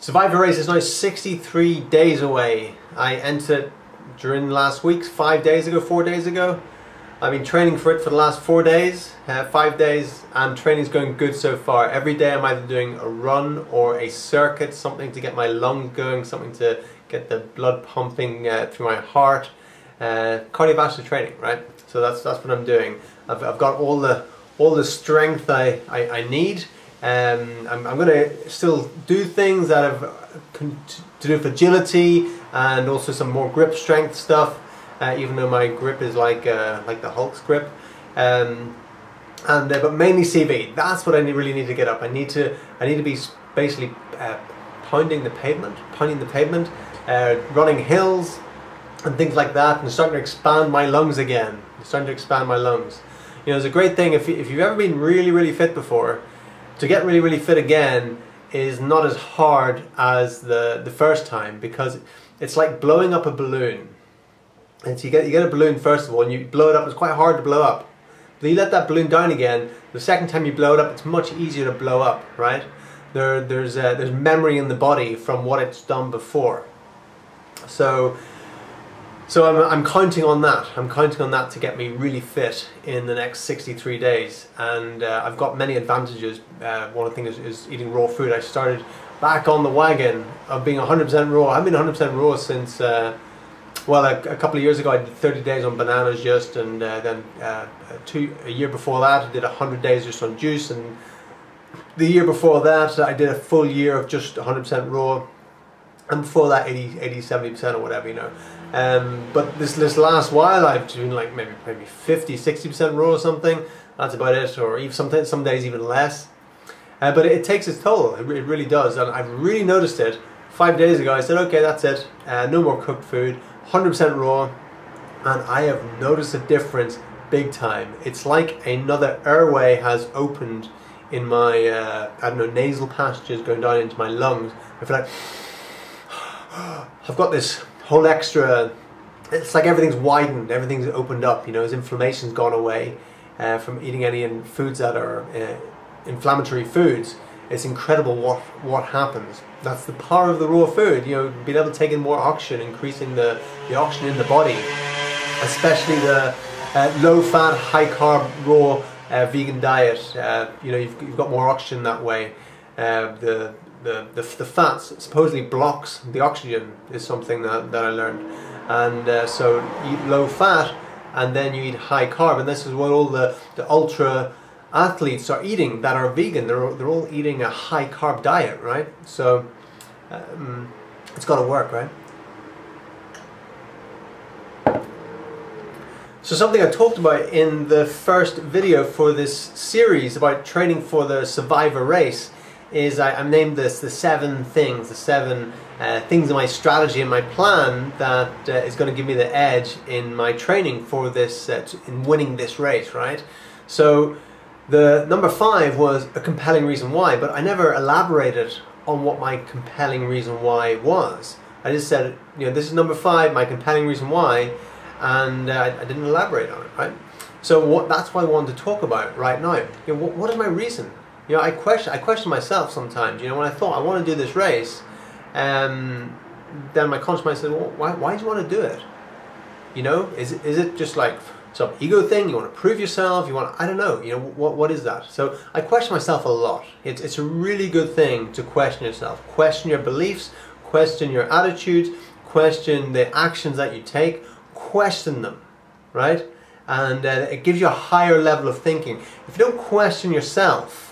Survivor race is now 63 days away. I entered during last week, 4 days ago. I've been training for it for the last 4 days, 5 days, and training's going good so far. Every day I'm either doing a run or a circuit, something to get my lungs going, something to get the blood pumping through my heart. Cardiovascular training, right? So that's what I'm doing. I've got all the strength I need. I'm going to still do things that have to do with agility and also some more grip strength stuff, even though my grip is like the Hulk's grip, but mainly CV. That's what I really need to get up. I need to be basically pounding the pavement, running hills and things like that, and starting to expand my lungs again. You know, it's a great thing if you've ever been really fit before. To get really fit again is not as hard as the first time, because it's like blowing up a balloon. And so you get a balloon first of all, and you blow it up. It's quite hard to blow up. But you let that balloon down again. The second time you blow it up, it's much easier to blow up, right? There's memory in the body from what it's done before. So I'm counting on that. I'm counting on that to get me really fit in the next 63 days. And I've got many advantages. One of the things is eating raw food. I started back on the wagon of being 100% raw. I've been 100% raw since, well, a couple of years ago I did 30 days on bananas just, and then a year before that I did 100 days just on juice, and the year before that I did a full year of just 100% raw, and before that 80-70% or whatever, you know. But this last while I've been like maybe 50-60% raw or something. That's about it, or even some days even less. But it takes its toll. It really does, and I've really noticed it. 5 days ago I said, okay, that's it. No more cooked food, 100% raw, and I have noticed a difference big time. It's like another airway has opened in my I don't know, nasal passages going down into my lungs. I feel like I've got this whole extra, it's like everything's widened, everything's opened up, you know, as inflammation's gone away from eating any foods that are inflammatory foods. It's incredible what happens. That's the power of the raw food, you know, being able to take in more oxygen, increasing the oxygen in the body, especially the low-fat, high-carb, raw vegan diet. You know, you've got more oxygen that way. The fats supposedly blocks the oxygen is something that I learned, and so you eat low fat and then you eat high carb, and this is what all the ultra athletes are eating that are vegan. They're all eating a high carb diet, right? So it's got to work, right? So something I talked about in the first video for this series about training for the Survivor race is I named this the 7 things, the 7 things in my strategy and my plan that is going to give me the edge in my training for this, in winning this race, right? So the number 5 was a compelling reason why, but I never elaborated on what my compelling reason why was. I just said, you know, this is number 5, my compelling reason why, and I didn't elaborate on it, right? So that's what I wanted to talk about right now. You know, what is my reason? You know, I question myself sometimes. You know, when I thought I want to do this race, then my conscious mind said, well, why do you want to do it? You know, is it just like some ego thing? You want to prove yourself? You want, I don't know. You know, what is that? So I question myself a lot. It's a really good thing to question yourself. Question your beliefs. Question your attitudes. Question the actions that you take. Question them, right? And it gives you a higher level of thinking. If you don't question yourself,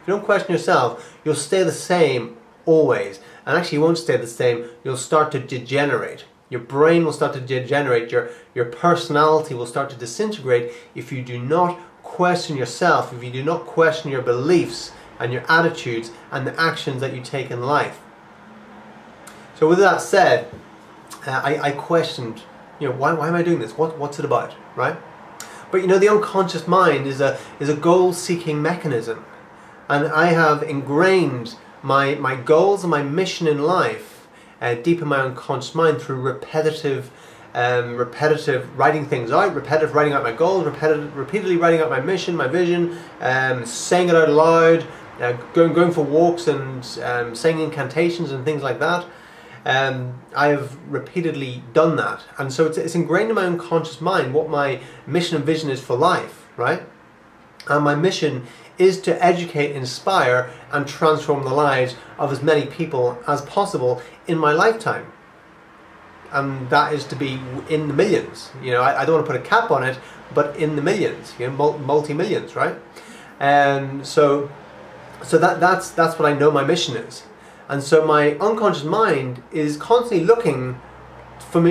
you'll stay the same always. And actually you won't stay the same, you'll start to degenerate. Your brain will start to degenerate, your personality will start to disintegrate if you do not question yourself, if you do not question your beliefs and your attitudes and the actions that you take in life. So with that said, I questioned, you know, why am I doing this? What's it about, right? But you know, the unconscious mind is a goal-seeking mechanism. And I have ingrained my goals and my mission in life deep in my unconscious mind through repetitive writing things out, repetitive writing out my goals, repeatedly writing out my mission, my vision, saying it out loud, going for walks and saying incantations and things like that. I have repeatedly done that, and so it's ingrained in my unconscious mind what my mission and vision is for life, right? And my mission is to educate, inspire, and transform the lives of as many people as possible in my lifetime. And that is to be in the millions. You know, I don't want to put a cap on it, but in the millions, you know, multi-millions, right? And so that's what I know my mission is. And so my unconscious mind is constantly looking for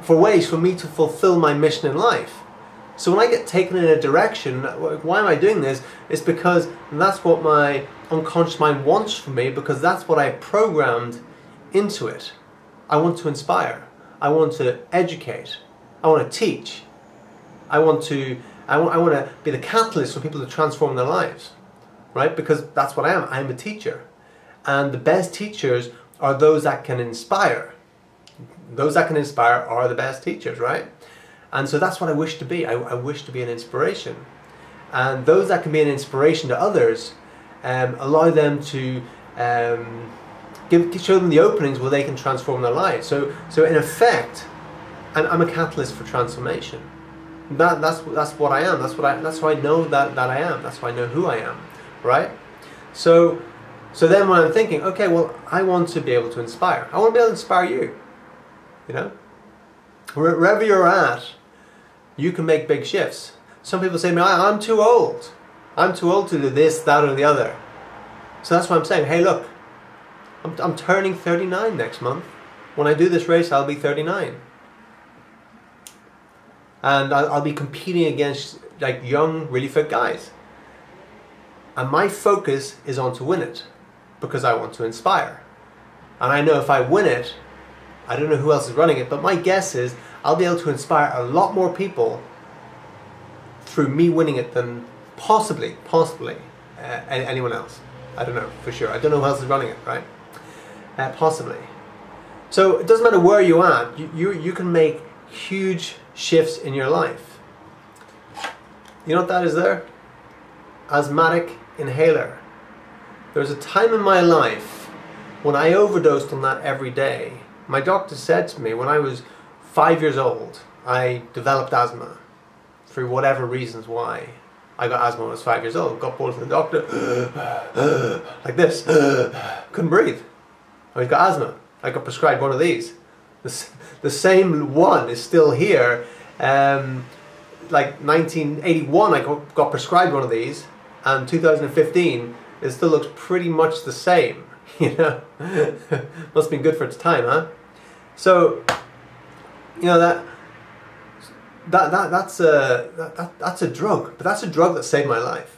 ways for me to fulfill my mission in life. So when I get taken in a direction, why am I doing this? It's because that's what my unconscious mind wants from me, because that's what I programmed into it. I want to inspire. I want to educate. I want to teach. I want to be the catalyst for people to transform their lives, right? Because that's what I am. I am a teacher. And the best teachers are those that can inspire. Those that can inspire are the best teachers, right? And so that's what I wish to be. I wish to be an inspiration. And those that can be an inspiration to others, allow them to show them the openings where they can transform their lives. So in effect, I'm a catalyst for transformation. That's what I am. That's who I know that I am. That's who I know who I am, right? So then when I'm thinking, okay, well, I want to be able to inspire. I want to be able to inspire you. You know, wherever you're at, you can make big shifts. Some people say to me, I'm too old. I'm too old to do this, that, or the other. So that's why I'm saying, hey, look, I'm turning 39 next month. When I do this race, I'll be 39. And I'll be competing against like young, really fit guys. And my focus is on to win it, because I want to inspire. And I know if I win it, I don't know who else is running it, but my guess is I'll be able to inspire a lot more people through me winning it than possibly anyone else. I don't know for sure. I don't know who else is running it, right? Possibly. So it doesn't matter where you're at, you can make huge shifts in your life. You know what that is there? Asthmatic inhaler. There was a time in my life when I overdosed on that every day. My doctor said to me when I was 5 years old, I developed asthma for whatever reasons why. I got asthma when I was 5 years old, got pulled from the doctor, like this, couldn't breathe. I got asthma. I got prescribed one of these. The same one is still here. Like 1981 I got prescribed one of these, and 2015 it still looks pretty much the same. You know, must have been good for its time, huh? So, you know, that's a drug, but that's a drug that saved my life.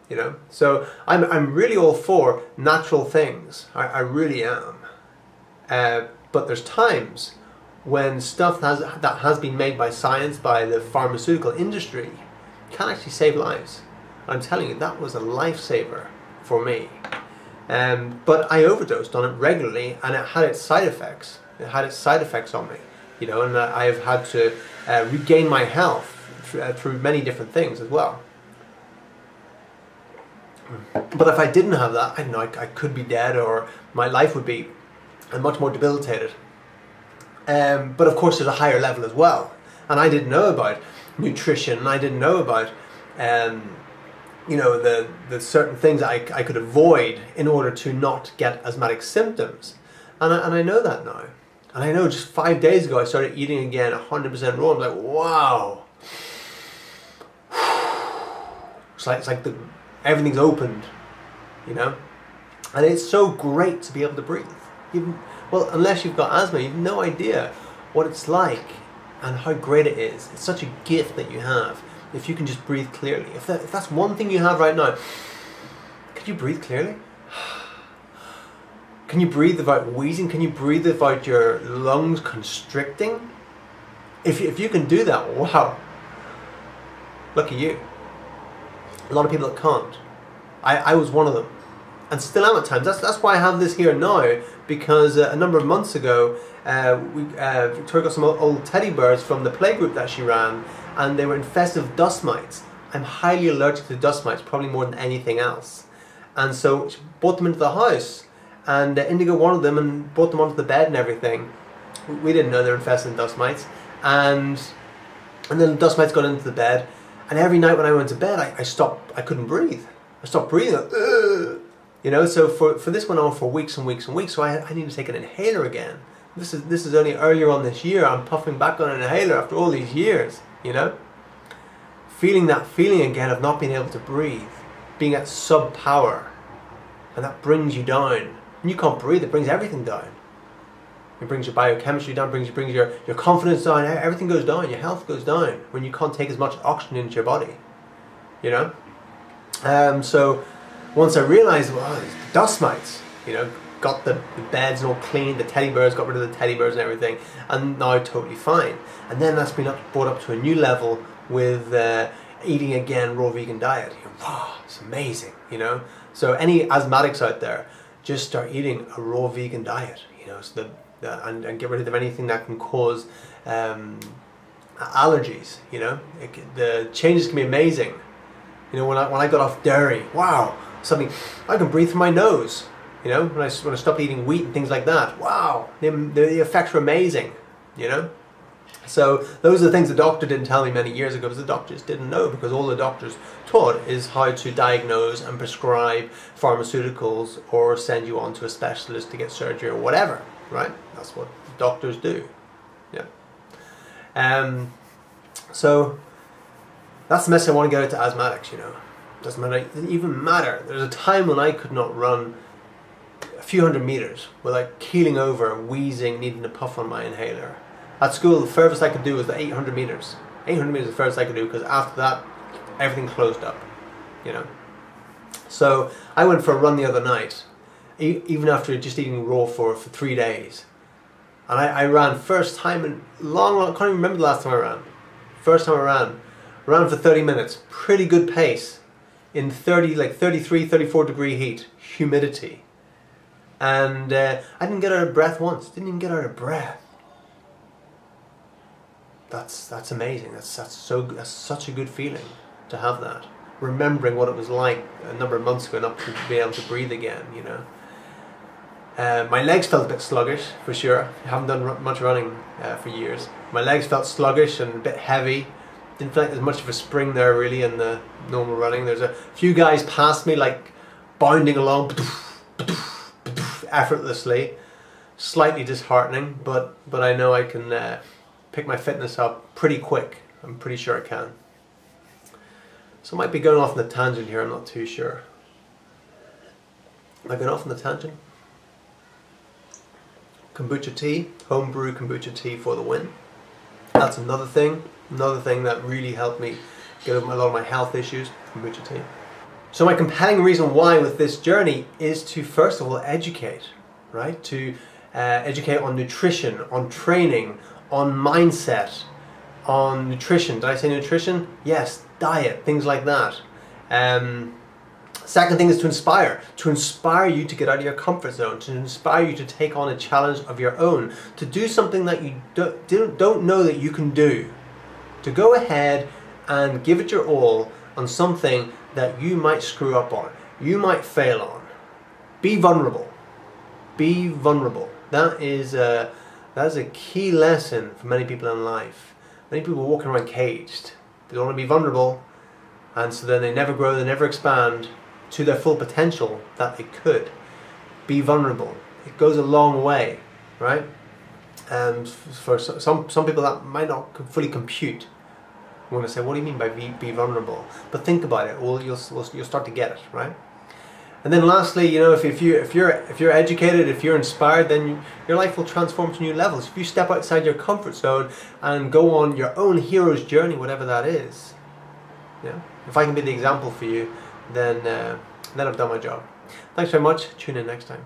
You know, so I'm really all for natural things. I really am. But there's times when stuff that has been made by science, by the pharmaceutical industry, can actually save lives. I'm telling you, that was a lifesaver for me. But I overdosed on it regularly, and it had its side effects. It had its side effects on me, you know, and I have had to regain my health through many different things as well. But if I didn't have that, I don't know, I could be dead, or my life would be much more debilitated. But of course there's a higher level as well, and I didn't know about nutrition. I didn't know about you know, the certain things I could avoid in order to not get asthmatic symptoms, and I know that now. And I know just 5 days ago I started eating again 100% raw. I'm like, wow, it's like everything's opened, you know. And it's so great to be able to breathe. Well, unless you've got asthma, you've no idea what it's like and how great it is. It's such a gift that you have if you can just breathe clearly. If that's one thing you have right now, can you breathe clearly? Can you breathe without wheezing? Can you breathe without your lungs constricting? If you can do that, wow, lucky you. A lot of people that can't. I was one of them, and still am at times. That's why I have this here now, because a number of months ago, Victoria got some old teddy bears from the playgroup that she ran, and they were infested with dust mites. I'm highly allergic to dust mites, probably more than anything else. And so she brought them into the house, and Indigo wanted them and brought them onto the bed and everything. We didn't know they were infested with dust mites, and then the dust mites got into the bed, and every night when I went to bed, I couldn't breathe. I stopped breathing. You know, so for this went on for weeks and weeks and weeks. So I need to take an inhaler again. This is only earlier on this year. I'm puffing back on an inhaler after all these years. You know, feeling that feeling again of not being able to breathe, being at sub power, and that brings you down. When you can't breathe, it brings everything down. It brings your biochemistry down, brings your confidence down, everything goes down, your health goes down when you can't take as much oxygen into your body, you know? So once I realised, well, dust mites, you know, got the beds all clean, the teddy bears, got rid of the teddy bears and everything, and now totally fine. And then that's been brought up to a new level with eating again raw vegan diet. Wow, it's amazing, you know? So any asthmatics out there, just start eating a raw vegan diet, you know, so and get rid of anything that can cause allergies, you know. The changes can be amazing. You know, when I got off dairy, wow, suddenly I can breathe through my nose. You know, when I stopped eating wheat and things like that, wow, the effects were amazing, you know. So those are the things the doctor didn't tell me many years ago, because the doctors didn't know, because all the doctors taught is how to diagnose and prescribe pharmaceuticals or send you on to a specialist to get surgery or whatever, right? That's what doctors do, yeah. So that's the message I want to get out to asthmatics, you know. Doesn't even matter. There's a time when I could not run a few hundred meters without keeling over, wheezing, needing to puff on my inhaler. At school, the furthest I could do was the 800 meters. 800 meters is the furthest I could do, because after that, everything closed up, you know. So I went for a run the other night, even after just eating raw for 3 days. And I ran first time in long, I can't even remember the last time I ran. First time I ran for 30 minutes, pretty good pace, in 33, 34 degree heat, humidity. And I didn't get out of breath once, didn't even get out of breath. That's amazing. That's such a good feeling to have that. Remembering what it was like a number of months ago, not to be able to breathe again, you know. My legs felt a bit sluggish, for sure. I haven't done much running for years. My legs felt sluggish and a bit heavy. Didn't feel like there's much of a spring there really in the normal running. There's a few guys past me like bounding along effortlessly. Slightly disheartening, but I know I can pick my fitness up pretty quick. I'm pretty sure I can. So I might be going off on a tangent here, I'm not too sure. Am I going off on the tangent? Kombucha tea, homebrew kombucha tea for the win. That's another thing that really helped me get over a lot of my health issues, kombucha tea. So my compelling reason why with this journey is to first of all educate, right? To educate on nutrition, on training, on mindset, on nutrition. Did I say nutrition? Yes, diet, things like that. Second thing is to inspire you to get out of your comfort zone, to inspire you to take on a challenge of your own, to do something that you don't know that you can do, to go ahead and give it your all on something that you might screw up on, you might fail on. Be vulnerable. Be vulnerable. That is a key lesson for many people in life. Many people are walking around caged. They don't want to be vulnerable, and so then they never grow, they never expand to their full potential that they could. Be vulnerable. It goes a long way, right? For some people that might not fully compute. I'm going to say, what do you mean by be vulnerable? But think about it. Well, you'll start to get it, right? And then lastly, you know, if you're educated, if you're inspired, then your life will transform to new levels. If you step outside your comfort zone and go on your own hero's journey, whatever that is, yeah. If I can be the example for you, then I've done my job. Thanks very much. Tune in next time.